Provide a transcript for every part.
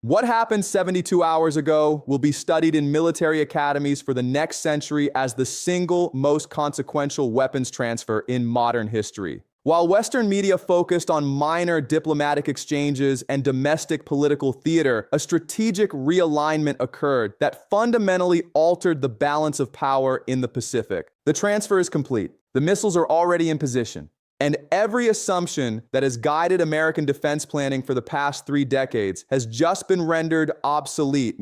What happened 72 hours ago will be studied in military academies for the next century as the single most consequential weapons transfer in modern history. While Western media focused on minor diplomatic exchanges and domestic political theater, a strategic realignment occurred that fundamentally altered the balance of power in the Pacific. The transfer is complete. The missiles are already in position. And every assumption that has guided American defense planning for the past 3 decades has just been rendered obsolete.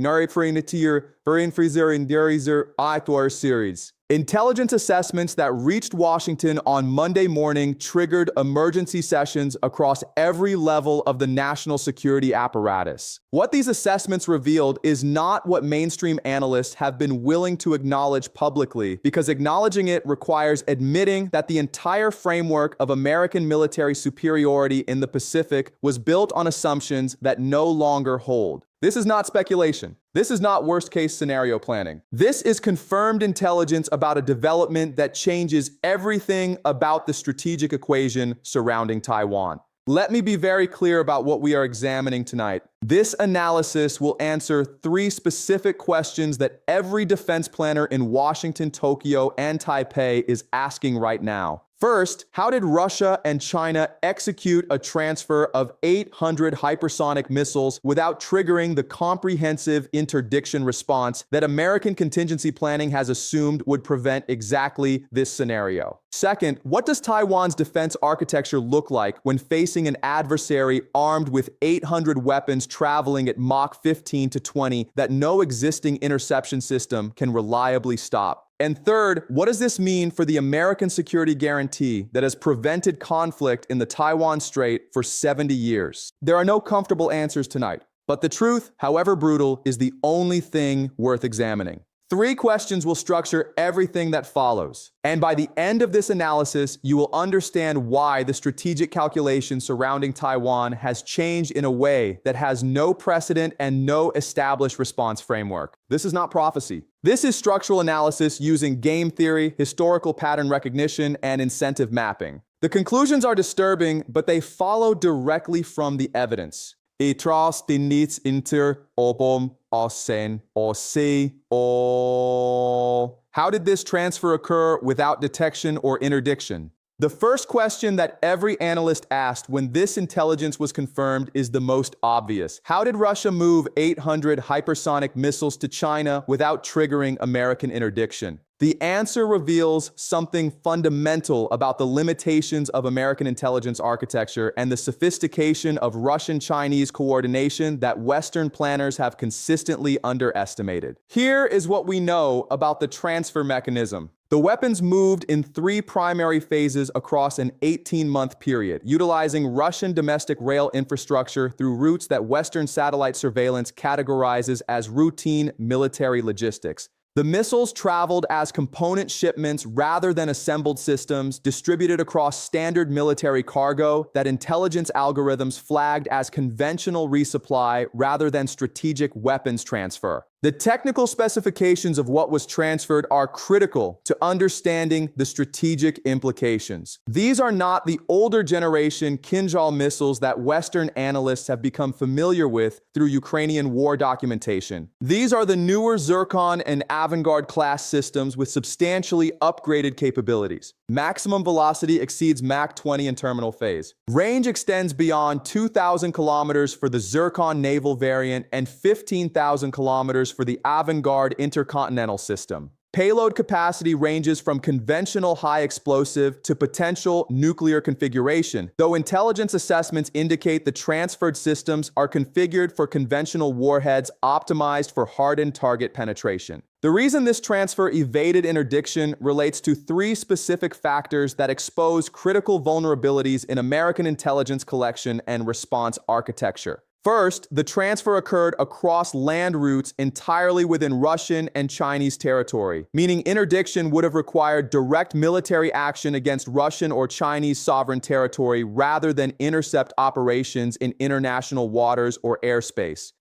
Series. Intelligence assessments that reached Washington on Monday morning triggered emergency sessions across every level of the national security apparatus. What these assessments revealed is not what mainstream analysts have been willing to acknowledge publicly, because acknowledging it requires admitting that the entire framework of American military superiority in the Pacific was built on assumptions that no longer hold. This is not speculation. This is not worst-case scenario planning. This is confirmed intelligence about a development that changes everything about the strategic equation surrounding Taiwan. Let me be very clear about what we are examining tonight. This analysis will answer 3 specific questions that every defense planner in Washington, Tokyo, and Taipei is asking right now. First, how did Russia and China execute a transfer of 800 hypersonic missiles without triggering the comprehensive interdiction response that American contingency planning has assumed would prevent exactly this scenario? Second, what does Taiwan's defense architecture look like when facing an adversary armed with 800 weapons traveling at Mach 15 to 20 that no existing interception system can reliably stop? And third, what does this mean for the American security guarantee that has prevented conflict in the Taiwan Strait for 70 years? There are no comfortable answers tonight, but the truth, however brutal, is the only thing worth examining. 3 questions will structure everything that follows. And by the end of this analysis, you will understand why the strategic calculation surrounding Taiwan has changed in a way that has no precedent and no established response framework. This is not prophecy. This is structural analysis using game theory, historical pattern recognition, and incentive mapping. The conclusions are disturbing, but they follow directly from the evidence. Etras dinits inter obom osen osi o. How did this transfer occur without detection or interdiction? The first question that every analyst asked when this intelligence was confirmed is the most obvious. How did Russia move 800 hypersonic missiles to China without triggering American interdiction? The answer reveals something fundamental about the limitations of American intelligence architecture and the sophistication of Russian-Chinese coordination that Western planners have consistently underestimated. Here is what we know about the transfer mechanism. The weapons moved in 3 primary phases across an 18-month period, utilizing Russian domestic rail infrastructure through routes that Western satellite surveillance categorizes as routine military logistics. The missiles traveled as component shipments rather than assembled systems, distributed across standard military cargo that intelligence algorithms flagged as conventional resupply rather than strategic weapons transfer. The technical specifications of what was transferred are critical to understanding the strategic implications. These are not the older generation Kinjal missiles that Western analysts have become familiar with through Ukrainian war documentation. These are the newer Zircon and Avangard class systems with substantially upgraded capabilities. Maximum velocity exceeds Mach 20 in terminal phase. Range extends beyond 2,000 kilometers for the Zircon naval variant and 15,000 kilometers for the Avangard intercontinental system. Payload capacity ranges from conventional high explosive to potential nuclear configuration, though intelligence assessments indicate the transferred systems are configured for conventional warheads optimized for hardened target penetration. The reason this transfer evaded interdiction relates to 3 specific factors that expose critical vulnerabilities in American intelligence collection and response architecture. First, the transfer occurred across land routes entirely within Russian and Chinese territory, meaning interdiction would have required direct military action against Russian or Chinese sovereign territory rather than intercept operations in international waters or airspace.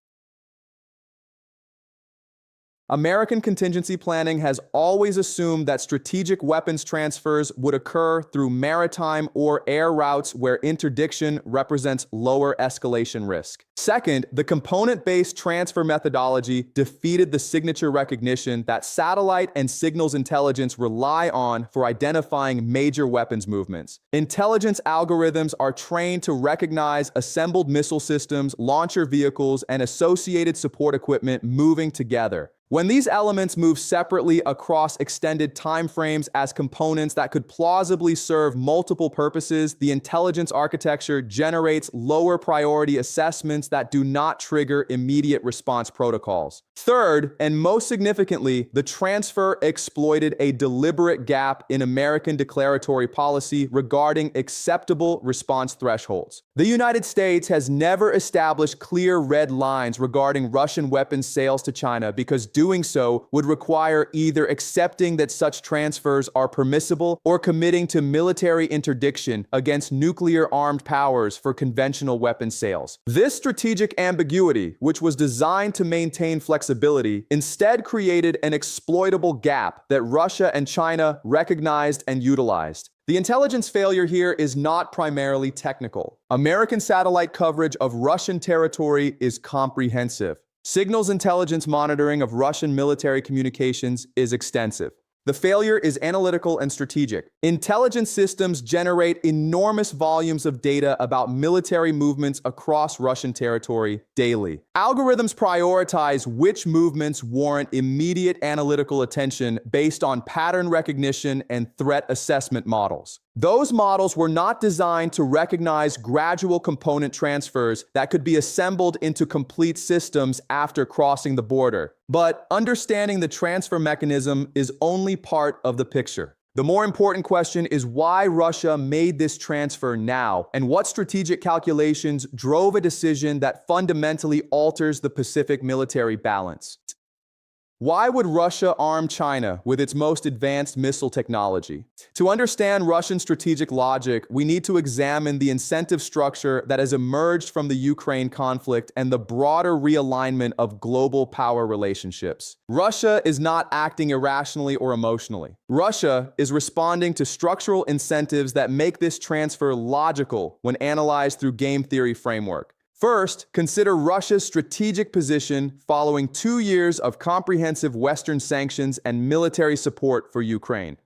American contingency planning has always assumed that strategic weapons transfers would occur through maritime or air routes where interdiction represents lower escalation risk. Second, the component-based transfer methodology defeated the signature recognition that satellite and signals intelligence rely on for identifying major weapons movements. Intelligence algorithms are trained to recognize assembled missile systems, launcher vehicles, and associated support equipment moving together. When these elements move separately across extended timeframes as components that could plausibly serve multiple purposes, the intelligence architecture generates lower priority assessments that do not trigger immediate response protocols. Third, and most significantly, the transfer exploited a deliberate gap in American declaratory policy regarding acceptable response thresholds. The United States has never established clear red lines regarding Russian weapons sales to China because doing so would require either accepting that such transfers are permissible or committing to military interdiction against nuclear-armed powers for conventional weapons sales. This strategic ambiguity, which was designed to maintain flexibility, instead created an exploitable gap that Russia and China recognized and utilized. The intelligence failure here is not primarily technical. American satellite coverage of Russian territory is comprehensive. Signals intelligence monitoring of Russian military communications is extensive. The failure is analytical and strategic. Intelligence systems generate enormous volumes of data about military movements across Russian territory daily. Algorithms prioritize which movements warrant immediate analytical attention based on pattern recognition and threat assessment models. Those models were not designed to recognize gradual component transfers that could be assembled into complete systems after crossing the border. But understanding the transfer mechanism is only part of the picture. The more important question is why Russia made this transfer now, and what strategic calculations drove a decision that fundamentally alters the Pacific military balance. Why would Russia arm China with its most advanced missile technology? To understand Russian strategic logic, we need to examine the incentive structure that has emerged from the Ukraine conflict and the broader realignment of global power relationships. Russia is not acting irrationally or emotionally. Russia is responding to structural incentives that make this transfer logical when analyzed through game theory framework. First, consider Russia's strategic position following 2 years of comprehensive Western sanctions and military support for Ukraine.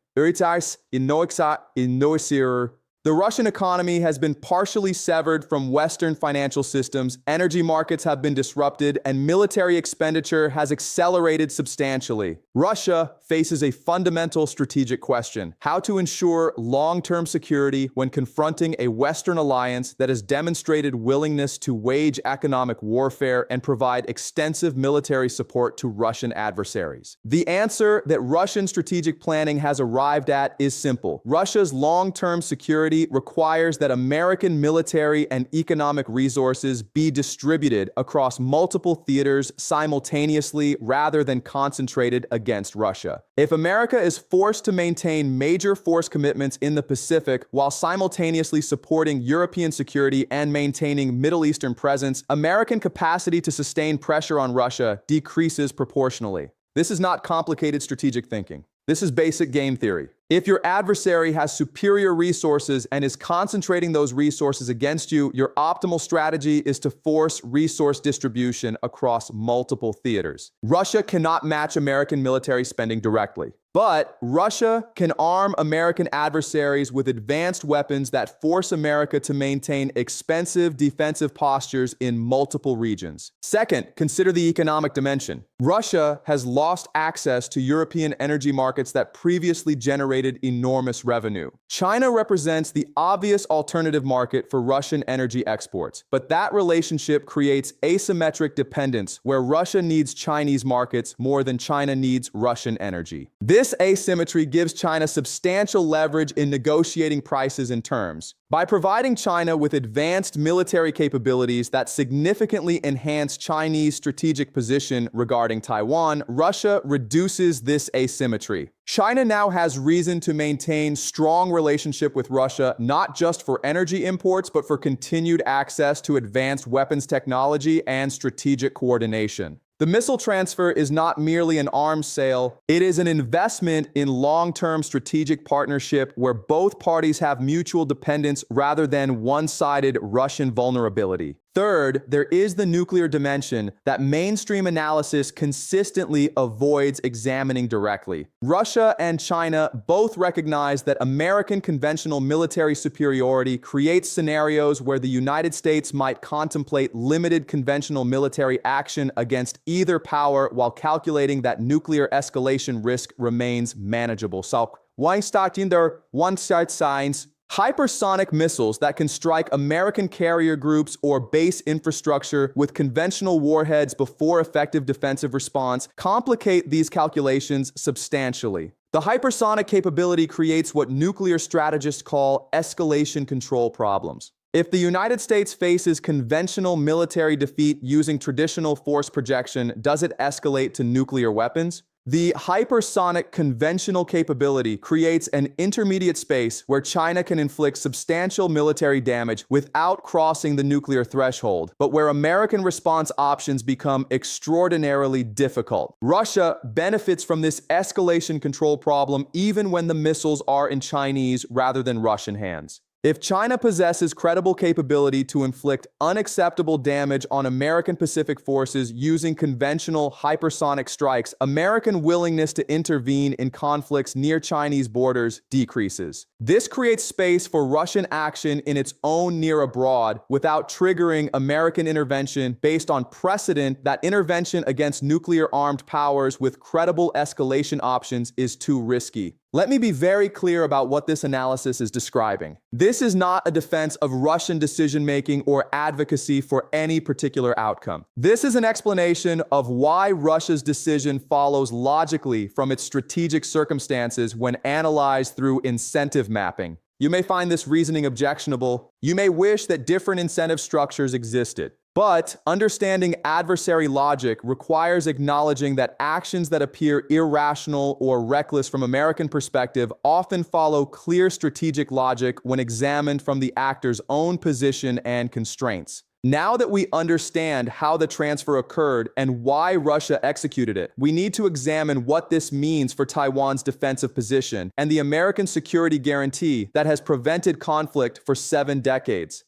The Russian economy has been partially severed from Western financial systems, energy markets have been disrupted, and military expenditure has accelerated substantially. Russia faces a fundamental strategic question: how to ensure long-term security when confronting a Western alliance that has demonstrated willingness to wage economic warfare and provide extensive military support to Russian adversaries. The answer that Russian strategic planning has arrived at is simple. Russia's long-term security requires that American military and economic resources be distributed across multiple theaters simultaneously rather than concentrated against Russia. If America is forced to maintain major force commitments in the Pacific while simultaneously supporting European security and maintaining Middle Eastern presence, American capacity to sustain pressure on Russia decreases proportionally. This is not complicated strategic thinking. This is basic game theory. If your adversary has superior resources and is concentrating those resources against you, your optimal strategy is to force resource distribution across multiple theaters. Russia cannot match American military spending directly, but Russia can arm American adversaries with advanced weapons that force America to maintain expensive defensive postures in multiple regions. Second, consider the economic dimension. Russia has lost access to European energy markets that previously generated enormous revenue. China represents the obvious alternative market for Russian energy exports, but that relationship creates asymmetric dependence where Russia needs Chinese markets more than China needs Russian energy. This asymmetry gives China substantial leverage in negotiating prices and terms. By providing China with advanced military capabilities that significantly enhance Chinese strategic position regarding Taiwan, Russia reduces this asymmetry. China now has reason to maintain strong relationship with Russia, not just for energy imports, but for continued access to advanced weapons technology and strategic coordination. The missile transfer is not merely an arms sale, it is an investment in long-term strategic partnership where both parties have mutual dependence rather than one-sided Russian vulnerability. Third, there is the nuclear dimension that mainstream analysis consistently avoids examining directly. Russia and China both recognize that American conventional military superiority creates scenarios where the United States might contemplate limited conventional military action against either power while calculating that nuclear escalation risk remains manageable. So, one start in there, one start signs. Hypersonic missiles that can strike American carrier groups or base infrastructure with conventional warheads before effective defensive response complicate these calculations substantially. The hypersonic capability creates what nuclear strategists call escalation control problems. If the United States faces conventional military defeat using traditional force projection, does it escalate to nuclear weapons? The hypersonic conventional capability creates an intermediate space where China can inflict substantial military damage without crossing the nuclear threshold, but where American response options become extraordinarily difficult. Russia benefits from this escalation control problem even when the missiles are in Chinese rather than Russian hands. If China possesses credible capability to inflict unacceptable damage on American Pacific forces using conventional hypersonic strikes, American willingness to intervene in conflicts near Chinese borders decreases. This creates space for Russian action in its own near abroad without triggering American intervention based on precedent that intervention against nuclear-armed powers with credible escalation options is too risky. Let me be very clear about what this analysis is describing. This is not a defense of Russian decision-making or advocacy for any particular outcome. This is an explanation of why Russia's decision follows logically from its strategic circumstances when analyzed through incentive mapping. You may find this reasoning objectionable. You may wish that different incentive structures existed. But understanding adversary logic requires acknowledging that actions that appear irrational or reckless from American perspective often follow clear strategic logic when examined from the actor's own position and constraints. Now that we understand how the transfer occurred and why Russia executed it, we need to examine what this means for Taiwan's defensive position and the American security guarantee that has prevented conflict for 7 decades.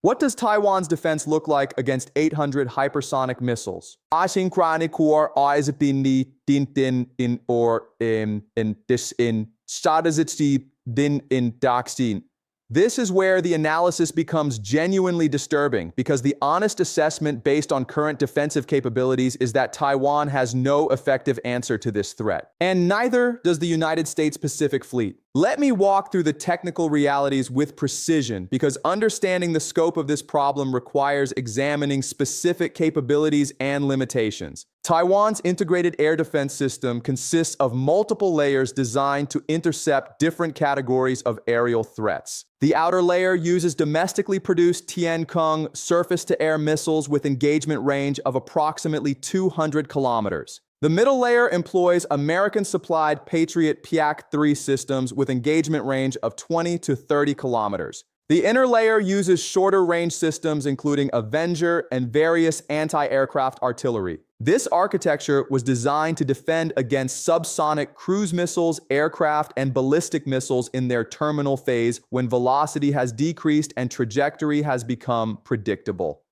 What does Taiwan's defense look like against 800 hypersonic missiles? Asynchronic or in Daxin. This is where the analysis becomes genuinely disturbing because the honest assessment based on current defensive capabilities is that Taiwan has no effective answer to this threat. And neither does the United States Pacific Fleet. Let me walk through the technical realities with precision because understanding the scope of this problem requires examining specific capabilities and limitations. Taiwan's integrated air defense system consists of multiple layers designed to intercept different categories of aerial threats. The outer layer uses domestically produced Tian-Kung surface-to-air missiles with engagement range of approximately 200 kilometers. The middle layer employs American-supplied Patriot PAC-3 systems with engagement range of 20 to 30 kilometers. The inner layer uses shorter-range systems including Avenger and various anti-aircraft artillery. This architecture was designed to defend against subsonic cruise missiles, aircraft, and ballistic missiles in their terminal phase when velocity has decreased and trajectory has become predictable.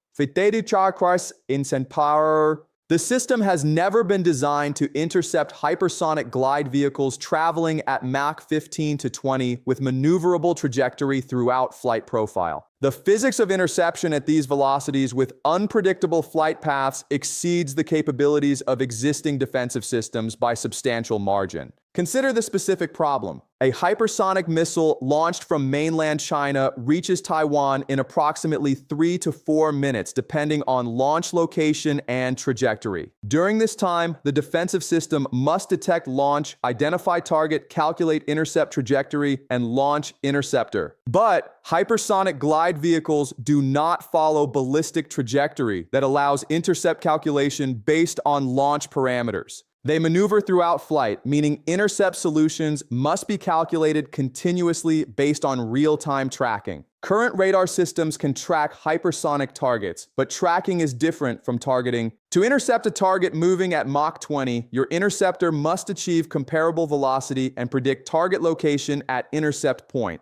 The system has never been designed to intercept hypersonic glide vehicles traveling at Mach 15 to 20 with maneuverable trajectory throughout flight profile. The physics of interception at these velocities with unpredictable flight paths exceeds the capabilities of existing defensive systems by substantial margin. Consider the specific problem. A hypersonic missile launched from mainland China reaches Taiwan in approximately 3 to 4 minutes, depending on launch location and trajectory. During this time, the defensive system must detect launch, identify target, calculate intercept trajectory, and launch interceptor. But hypersonic glide vehicles do not follow ballistic trajectory that allows intercept calculation based on launch parameters. They maneuver throughout flight, meaning intercept solutions must be calculated continuously based on real-time tracking. Current radar systems can track hypersonic targets, but tracking is different from targeting. To intercept a target moving at Mach 20, your interceptor must achieve comparable velocity and predict target location at intercept point.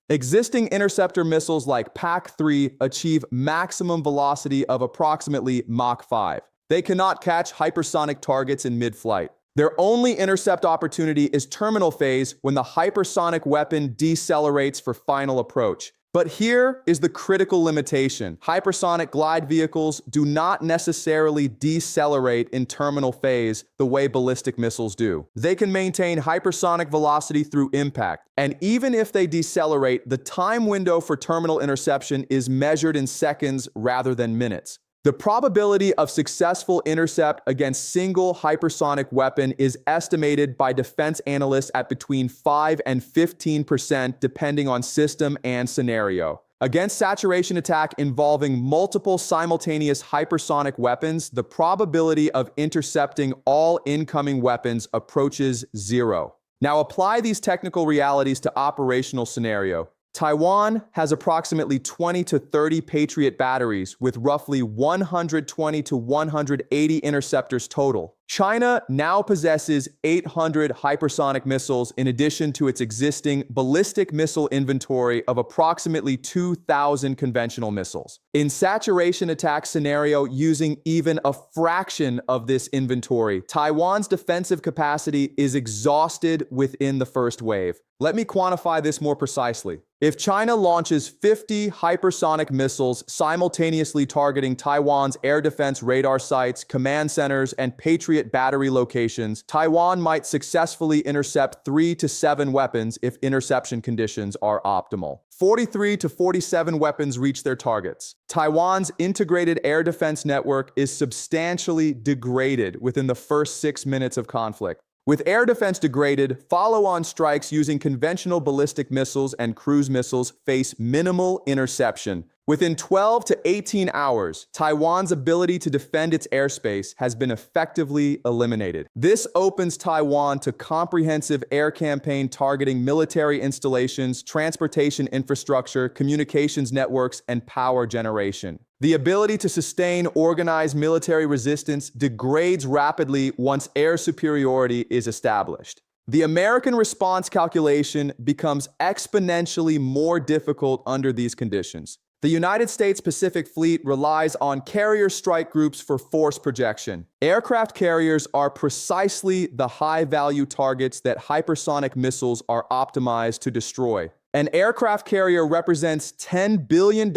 Existing interceptor missiles like PAC-3 achieve maximum velocity of approximately Mach 5. They cannot catch hypersonic targets in mid-flight. Their only intercept opportunity is terminal phase when the hypersonic weapon decelerates for final approach. But here is the critical limitation. Hypersonic glide vehicles do not necessarily decelerate in terminal phase the way ballistic missiles do. They can maintain hypersonic velocity through impact. And even if they decelerate, the time window for terminal interception is measured in seconds rather than minutes. The probability of successful intercept against single hypersonic weapon is estimated by defense analysts at between 5 and 15% depending on system and scenario. Against saturation attack involving multiple simultaneous hypersonic weapons, the probability of intercepting all incoming weapons approaches 0. Now apply these technical realities to operational scenario. Taiwan has approximately 20 to 30 Patriot batteries with roughly 120 to 180 interceptors total. China now possesses 800 hypersonic missiles in addition to its existing ballistic missile inventory of approximately 2,000 conventional missiles. In saturation attack scenario using even a fraction of this inventory, Taiwan's defensive capacity is exhausted within the first wave. Let me quantify this more precisely. If China launches 50 hypersonic missiles simultaneously targeting Taiwan's air defense radar sites, command centers, and Patriot battery locations, Taiwan might successfully intercept 3 to 7 weapons if interception conditions are optimal. 43 to 47 weapons reach their targets. Taiwan's integrated air defense network is substantially degraded within the first 6 minutes of conflict. With air defense degraded, follow-on strikes using conventional ballistic missiles and cruise missiles face minimal interception. Within 12 to 18 hours, Taiwan's ability to defend its airspace has been effectively eliminated. This opens Taiwan to comprehensive air campaign targeting military installations, transportation infrastructure, communications networks, and power generation. The ability to sustain organized military resistance degrades rapidly once air superiority is established. The American response calculation becomes exponentially more difficult under these conditions. The United States Pacific Fleet relies on carrier strike groups for force projection. Aircraft carriers are precisely the high-value targets that hypersonic missiles are optimized to destroy. An aircraft carrier represents $10 billion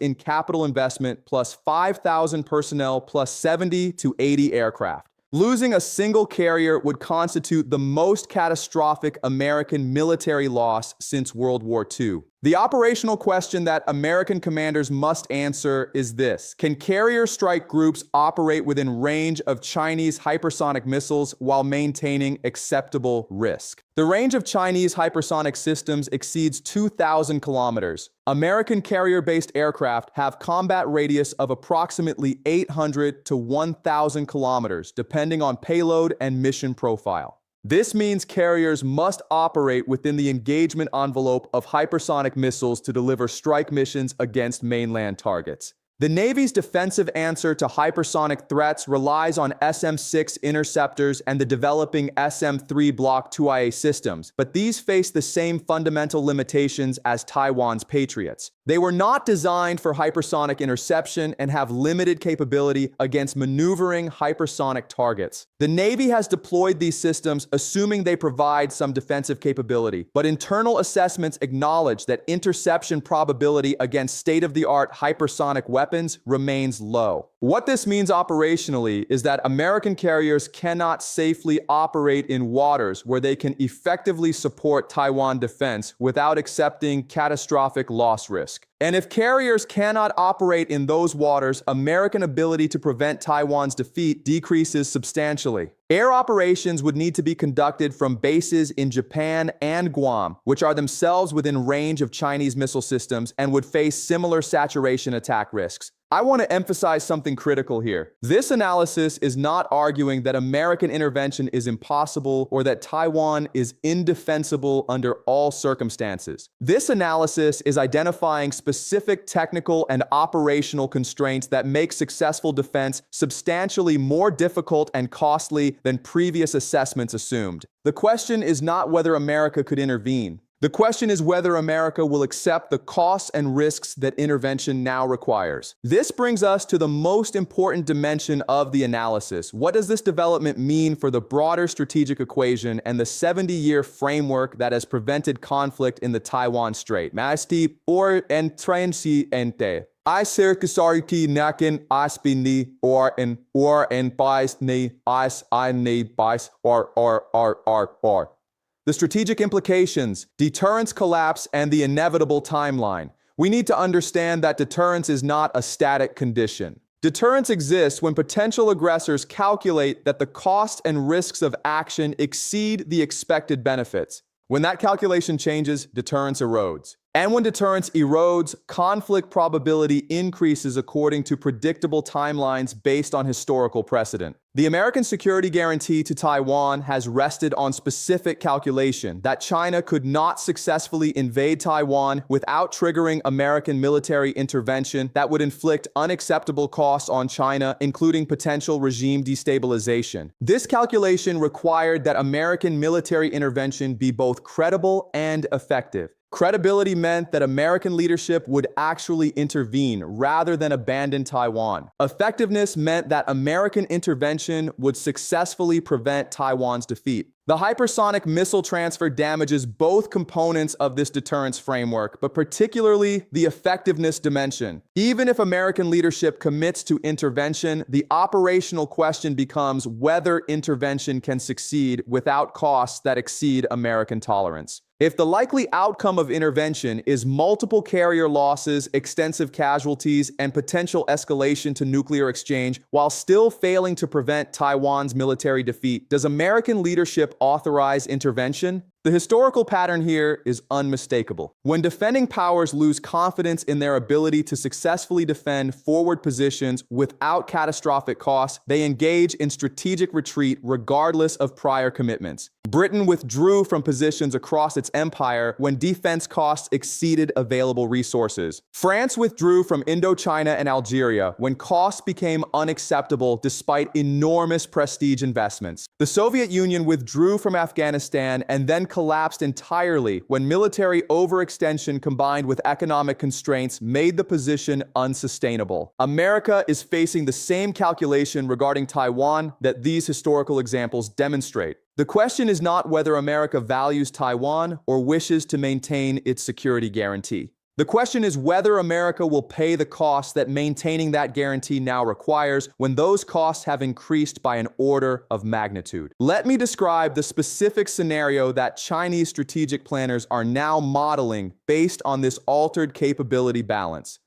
in capital investment plus 5,000 personnel plus 70 to 80 aircraft. Losing a single carrier would constitute the most catastrophic American military loss since World War II. The operational question that American commanders must answer is this: can carrier strike groups operate within range of Chinese hypersonic missiles while maintaining acceptable risk? The range of Chinese hypersonic systems exceeds 2,000 kilometers. American carrier-based aircraft have combat radius of approximately 800 to 1,000 kilometers, depending on payload and mission profile. This means carriers must operate within the engagement envelope of hypersonic missiles to deliver strike missions against mainland targets. The Navy's defensive answer to hypersonic threats relies on SM-6 interceptors and the developing SM-3 Block 2IA systems, but these face the same fundamental limitations as Taiwan's Patriots. They were not designed for hypersonic interception and have limited capability against maneuvering hypersonic targets. The Navy has deployed these systems assuming they provide some defensive capability, but internal assessments acknowledge that interception probability against state-of-the-art hypersonic weapons remains low. What this means operationally is that American carriers cannot safely operate in waters where they can effectively support Taiwan defense without accepting catastrophic loss risk. And if carriers cannot operate in those waters, American ability to prevent Taiwan's defeat decreases substantially. Air operations would need to be conducted from bases in Japan and Guam, which are themselves within range of Chinese missile systems and would face similar saturation attack risks. I want to emphasize something critical here. This analysis is not arguing that American intervention is impossible or that Taiwan is indefensible under all circumstances. This analysis is identifying specific technical and operational constraints that make successful defense substantially more difficult and costly than previous assessments assumed. The question is not whether America could intervene. The question is whether America will accept the costs and risks that intervention now requires. This brings us to the most important dimension of the analysis. What does this development mean for the broader strategic equation and the 70-year framework that has prevented conflict in the Taiwan Strait? Masti or entransiente. I circusarity nakin aspini or en bais ni is I ni bais or. The strategic implications, deterrence collapse, and the inevitable timeline. We need to understand that deterrence is not a static condition. Deterrence exists when potential aggressors calculate that the cost and risks of action exceed the expected benefits. When that calculation changes, deterrence erodes. And when deterrence erodes, conflict probability increases according to predictable timelines based on historical precedent. The American security guarantee to Taiwan has rested on specific calculation that China could not successfully invade Taiwan without triggering American military intervention that would inflict unacceptable costs on China, including potential regime destabilization. This calculation required that American military intervention be both credible and effective. Credibility meant that American leadership would actually intervene rather than abandon Taiwan. Effectiveness meant that American intervention would successfully prevent Taiwan's defeat. The hypersonic missile transfer damages both components of this deterrence framework, but particularly the effectiveness dimension. Even if American leadership commits to intervention, the operational question becomes whether intervention can succeed without costs that exceed American tolerance. If the likely outcome of intervention is multiple carrier losses, extensive casualties, and potential escalation to nuclear exchange while still failing to prevent Taiwan's military defeat, does American leadership authorize intervention? The historical pattern here is unmistakable. When defending powers lose confidence in their ability to successfully defend forward positions without catastrophic costs, they engage in strategic retreat regardless of prior commitments. Britain withdrew from positions across its empire when defense costs exceeded available resources. France withdrew from Indochina and Algeria when costs became unacceptable despite enormous prestige investments. The Soviet Union withdrew from Afghanistan and then collapsed entirely when military overextension combined with economic constraints made the position unsustainable. America is facing the same calculation regarding Taiwan that these historical examples demonstrate. The question is not whether America values Taiwan or wishes to maintain its security guarantee. The question is whether America will pay the costs that maintaining that guarantee now requires when those costs have increased by an order of magnitude. Let me describe the specific scenario that Chinese strategic planners are now modeling based on this altered capability balance.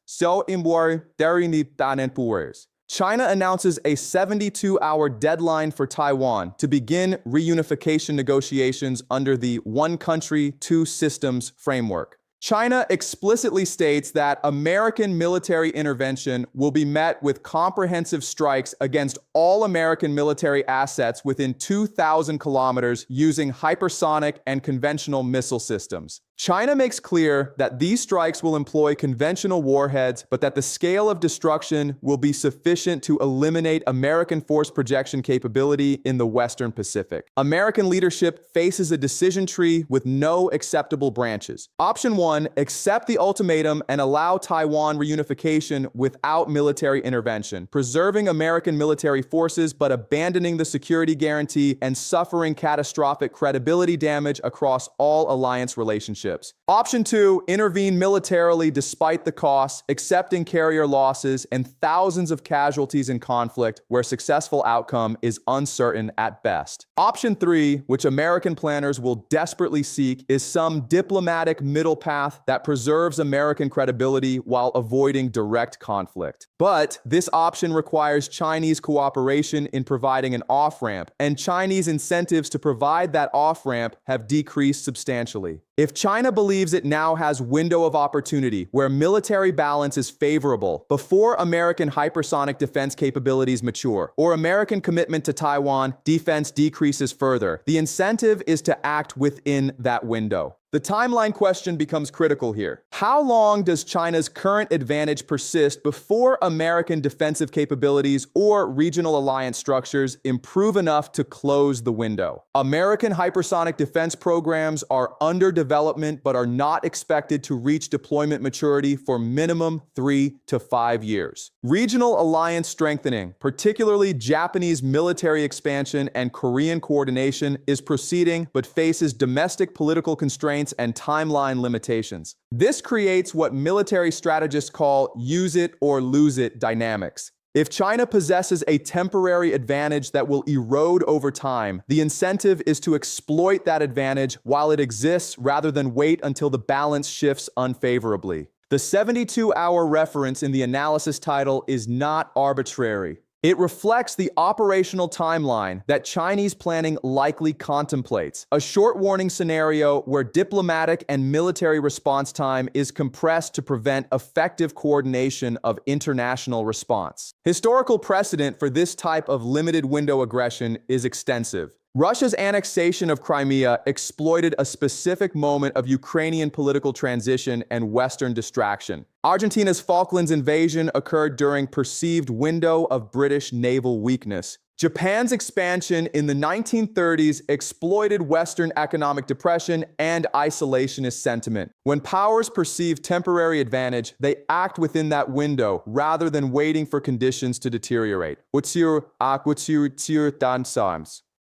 China announces a 72-hour deadline for Taiwan to begin reunification negotiations under the One Country, Two Systems framework. China explicitly states that American military intervention will be met with comprehensive strikes against all American military assets within 2,000 kilometers using hypersonic and conventional missile systems. China makes clear that these strikes will employ conventional warheads, but that the scale of destruction will be sufficient to eliminate American force projection capability in the Western Pacific. American leadership faces a decision tree with no acceptable branches. Option 1, accept the ultimatum and allow Taiwan reunification without military intervention, preserving American military forces but abandoning the security guarantee and suffering catastrophic credibility damage across all alliance relationships. Option 2, intervene militarily despite the costs, accepting carrier losses and thousands of casualties in conflict where successful outcome is uncertain at best. Option 3, which American planners will desperately seek, is some diplomatic middle path path that preserves American credibility while avoiding direct conflict. But this option requires Chinese cooperation in providing an off-ramp, and Chinese incentives to provide that off-ramp have decreased substantially. If China believes it now has window of opportunity where military balance is favorable before American hypersonic defense capabilities mature, or American commitment to Taiwan defense decreases further, the incentive is to act within that window. The timeline question becomes critical here. How long does China's current advantage persist before American defensive capabilities or regional alliance structures improve enough to close the window? American hypersonic defense programs are under development but are not expected to reach deployment maturity for minimum 3 to 5 years. Regional alliance strengthening, particularly Japanese military expansion and Korean coordination, is proceeding but faces domestic political constraints and timeline limitations. This creates what military strategists call use it or lose it dynamics. If China possesses a temporary advantage that will erode over time, the incentive is to exploit that advantage while it exists rather than wait until the balance shifts unfavorably. The 72-hour reference in the analysis title is not arbitrary. It reflects the operational timeline that Chinese planning likely contemplates, a short warning scenario where diplomatic and military response time is compressed to prevent effective coordination of international response. Historical precedent for this type of limited window aggression is extensive. Russia's annexation of Crimea exploited a specific moment of Ukrainian political transition and Western distraction. Argentina's Falklands invasion occurred during perceived window of British naval weakness. Japan's expansion in the 1930s exploited Western economic depression and isolationist sentiment. When powers perceive temporary advantage, they act within that window rather than waiting for conditions to deteriorate.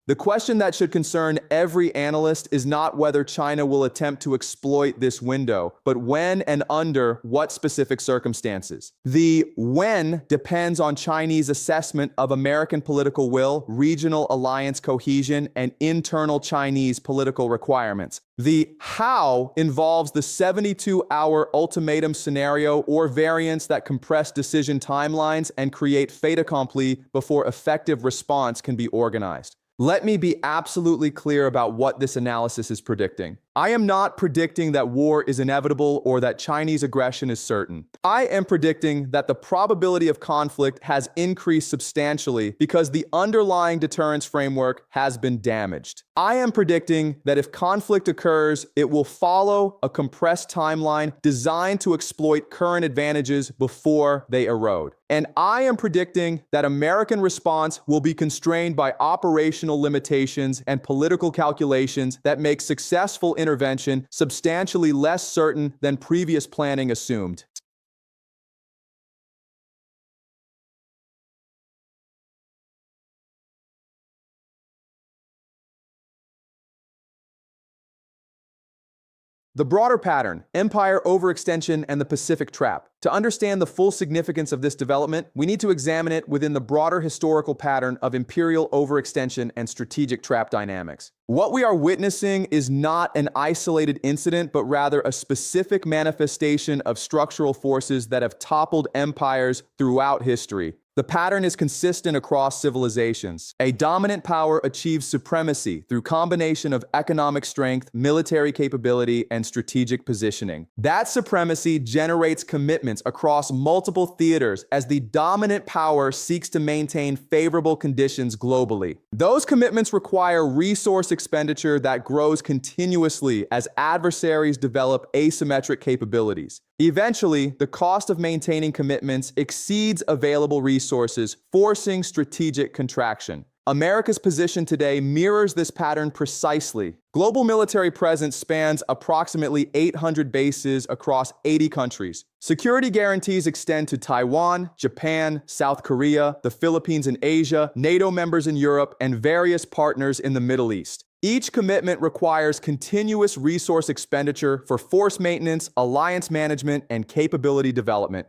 The question that should concern every analyst is not whether China will attempt to exploit this window, but when and under what specific circumstances. The when depends on Chinese assessment of American political will, regional alliance cohesion, and internal Chinese political requirements. The how involves the 72-hour ultimatum scenario or variants that compress decision timelines and create fait accompli before effective response can be organized. Let me be absolutely clear about what this analysis is predicting. I am not predicting that war is inevitable or that Chinese aggression is certain. I am predicting that the probability of conflict has increased substantially because the underlying deterrence framework has been damaged. I am predicting that if conflict occurs, it will follow a compressed timeline designed to exploit current advantages before they erode. And I am predicting that American response will be constrained by operational limitations and political calculations that make successful intervention substantially less certain than previous planning assumed. The broader pattern, empire overextension and the Pacific trap. To understand the full significance of this development, we need to examine it within the broader historical pattern of imperial overextension and strategic trap dynamics. What we are witnessing is not an isolated incident, but rather a specific manifestation of structural forces that have toppled empires throughout history. The pattern is consistent across civilizations. A dominant power achieves supremacy through combination of economic strength, military capability, and strategic positioning. That supremacy generates commitments across multiple theaters as the dominant power seeks to maintain favorable conditions globally. Those commitments require resource expenditure that grows continuously as adversaries develop asymmetric capabilities. Eventually, the cost of maintaining commitments exceeds available resources, forcing strategic contraction. America's position today mirrors this pattern precisely. Global military presence spans approximately 800 bases across 80 countries. Security guarantees extend to Taiwan, Japan, South Korea, the Philippines in Asia, NATO members in Europe, and various partners in the Middle East. Each commitment requires continuous resource expenditure for force maintenance, alliance management, and capability development.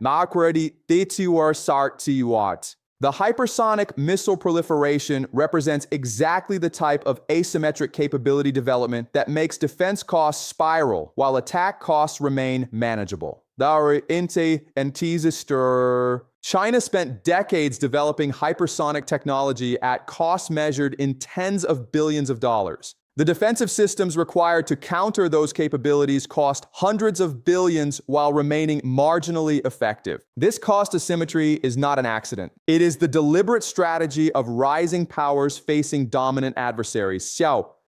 The hypersonic missile proliferation represents exactly the type of asymmetric capability development that makes defense costs spiral while attack costs remain manageable. China spent decades developing hypersonic technology at costs measured in tens of billions of dollars. The defensive systems required to counter those capabilities cost hundreds of billions while remaining marginally effective. This cost asymmetry is not an accident. It is the deliberate strategy of rising powers facing dominant adversaries. Xiao,